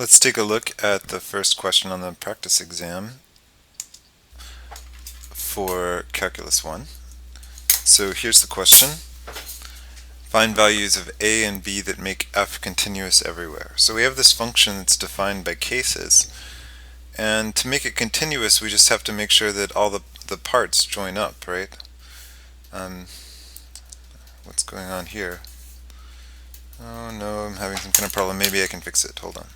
Let's take a look at the first question on the practice exam for Calculus 1. So here's the question. Find values of a and b that make f continuous everywhere. So we have this function that's defined by cases, and to make it continuous we just have to make sure that all the parts join up, right? What's going on here? Oh no, I'm having some kind of problem. Maybe I can fix it. Hold on.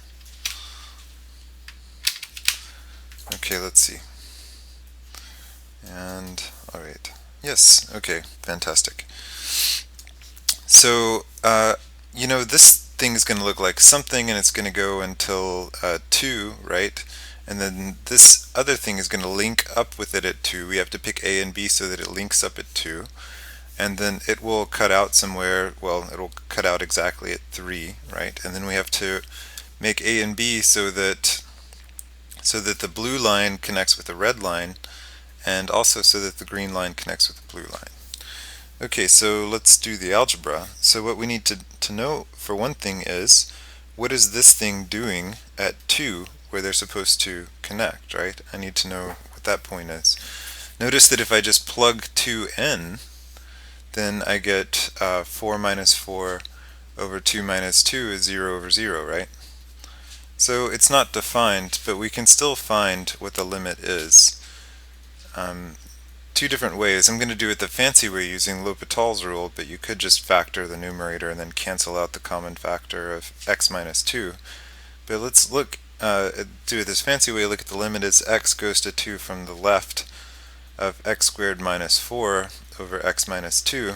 Okay, let's see. And alright. Yes, okay, fantastic. So, this thing is going to look like something, and it's going to go until 2, right? And then this other thing is going to link up with it at 2. We have to pick a and b so that it links up at 2. And then it will cut out somewhere, well, it'll cut out exactly at 3, right? And then we have to make a and b so that the blue line connects with the red line, and also so that the green line connects with the blue line. Okay, so let's do the algebra. So what we need to know for one thing is, what is this thing doing at 2 where they're supposed to connect, right? I need to know what that point is. Notice that if I just plug 2 in, then I get 4 minus 4 over 2 minus 2 is 0 over 0, right? So it's not defined, but we can still find what the limit is. Two different ways. I'm going to do it the fancy way using L'Hopital's rule, but you could just factor the numerator and then cancel out the common factor of x minus 2. But let's do it this fancy way. Look at the limit as x goes to 2 from the left of x squared minus 4 over x minus 2.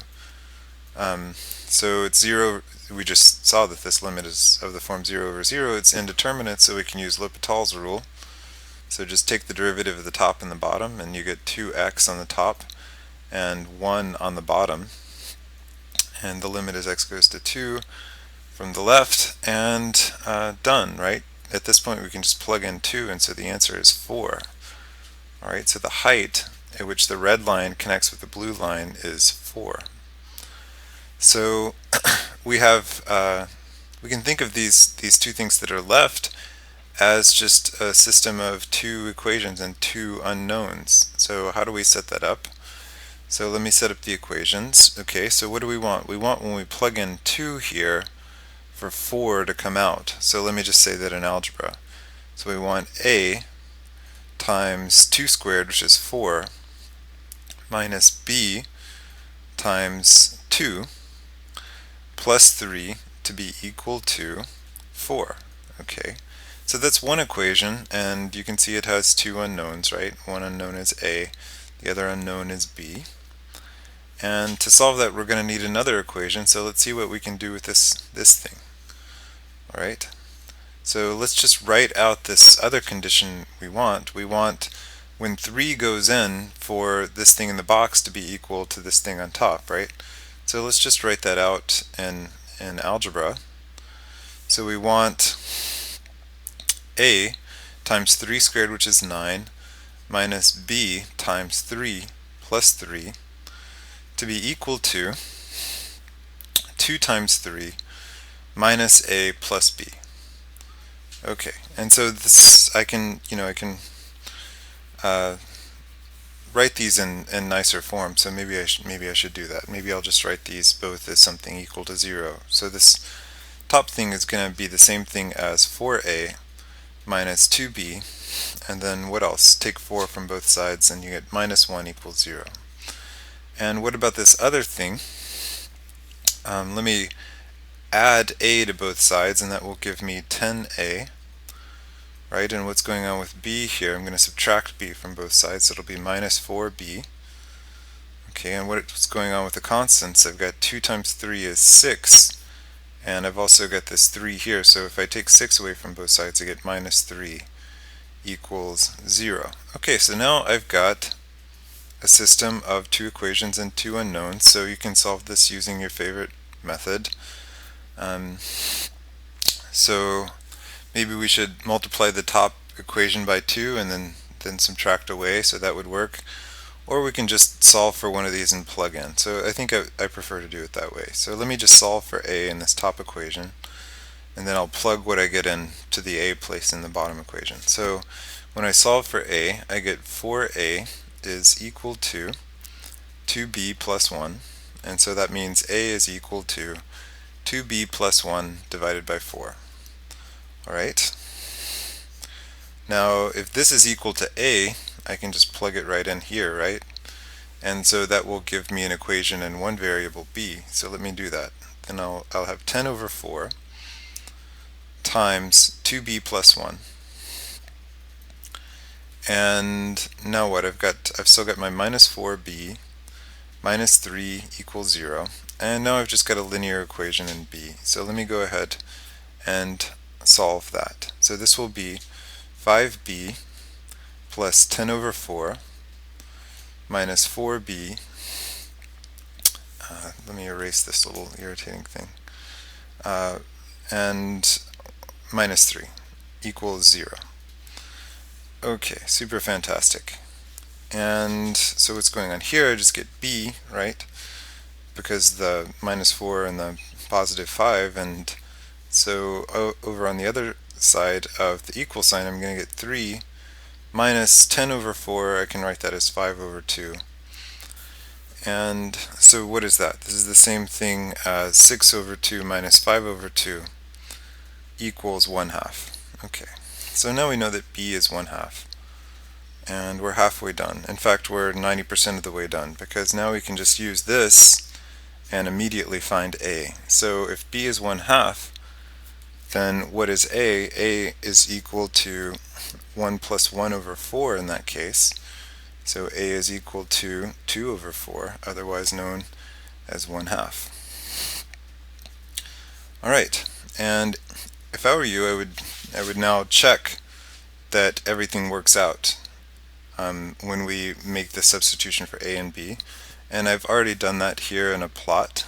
So it's 0. We just saw that this limit is of the form 0 over 0. It's indeterminate, so we can use L'Hopital's rule. So just take the derivative of the top and the bottom, and you get 2x on the top and 1 on the bottom. And the limit is x goes to 2 from the left, and done, right? At this point we can just plug in 2, and so the answer is 4. Alright, so the height at which the red line connects with the blue line is 4. So we can think of these two things that are left as just a system of two equations and two unknowns. So how do we set that up? So let me set up the equations. Okay, so what do we want? We want, when we plug in 2 here, for 4 to come out. So let me just say that in algebra. So we want a times 2 squared, which is 4, minus b times 2 plus 3 to be equal to 4. Okay. So that's one equation, and you can see it has two unknowns, right? One unknown is a, the other unknown is b. And to solve that, we're going to need another equation, so let's see what we can do with this thing. Alright, so let's just write out this other condition we want. We want, when 3 goes in, for this thing in the box to be equal to this thing on top, right? So let's just write that out in algebra. So we want a times 3 squared, which is 9, minus b times 3 plus 3 to be equal to 2 times 3 minus a plus b. Okay, and so this I can write these in nicer form. So maybe I should do that. Maybe I'll just write these both as something equal to 0. So this top thing is going to be the same thing as 4a minus 2b, and then what else? Take 4 from both sides and you get minus 1 equals 0. And what about this other thing? Let me add a to both sides, and that will give me 10a, right? And what's going on with b here? I'm going to subtract b from both sides, so it'll be minus 4b. Okay, and what's going on with the constants? I've got 2 times 3 is 6, and I've also got this 3 here, so if I take 6 away from both sides I get minus 3 equals 0. Okay, so now I've got a system of two equations and two unknowns, so you can solve this using your favorite method. So maybe we should multiply the top equation by 2 and then subtract away, so that would work. Or we can just solve for one of these and plug in. So I think I prefer to do it that way. So let me just solve for a in this top equation. and then I'll plug what I get in to the a placed in the bottom equation. So when I solve for a, I get 4a is equal to 2b plus 1, and so that means a is equal to 2b plus 1 divided by 4. Alright? Now if this is equal to a, I can just plug it right in here, right? And so that will give me an equation in one variable b. So let me do that. Then I'll have 10 over 4 times 2b plus 1. And now what? I've still got my minus 4b minus 3 equals 0. And now I've just got a linear equation in b. So let me go ahead and solve that. So this will be 5b plus 10 over 4 minus 4b. Let me erase this little irritating thing. And minus 3 equals 0. Okay, super fantastic. And so what's going on here, I just get b, right? Because the minus 4 and the positive 5, and so over on the other side of the equal sign, I'm going to get 3 minus 10 over 4, I can write that as 5 over 2. And so what is that? This is the same thing as 6 over 2 minus 5 over 2 equals 1/2. Okay, so now we know that b is 1/2. And we're halfway done. In fact, we're 90% of the way done, because now we can just use this and immediately find a. So if b is 1/2, then what is a? A is equal to 1 plus 1 over 4 in that case. So a is equal to 2 over 4, otherwise known as 1/2. Alright, and if I were you, I would now check that everything works out when we make the substitution for a and b. And I've already done that here in a plot.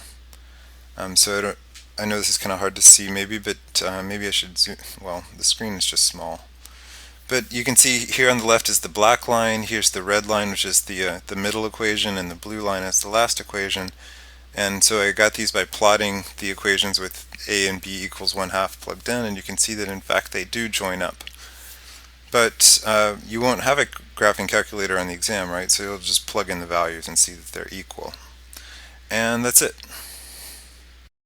So I know this is kind of hard to see maybe, but maybe I should zoom. Well, the screen is just small. But you can see here on the left is the black line, here's the red line, which is the middle equation, and the blue line is the last equation. And so I got these by plotting the equations with a and b equals 1/2 plugged in, and you can see that in fact they do join up. But you won't have a graphing calculator on the exam, right? So you'll just plug in the values and see that they're equal. And that's it.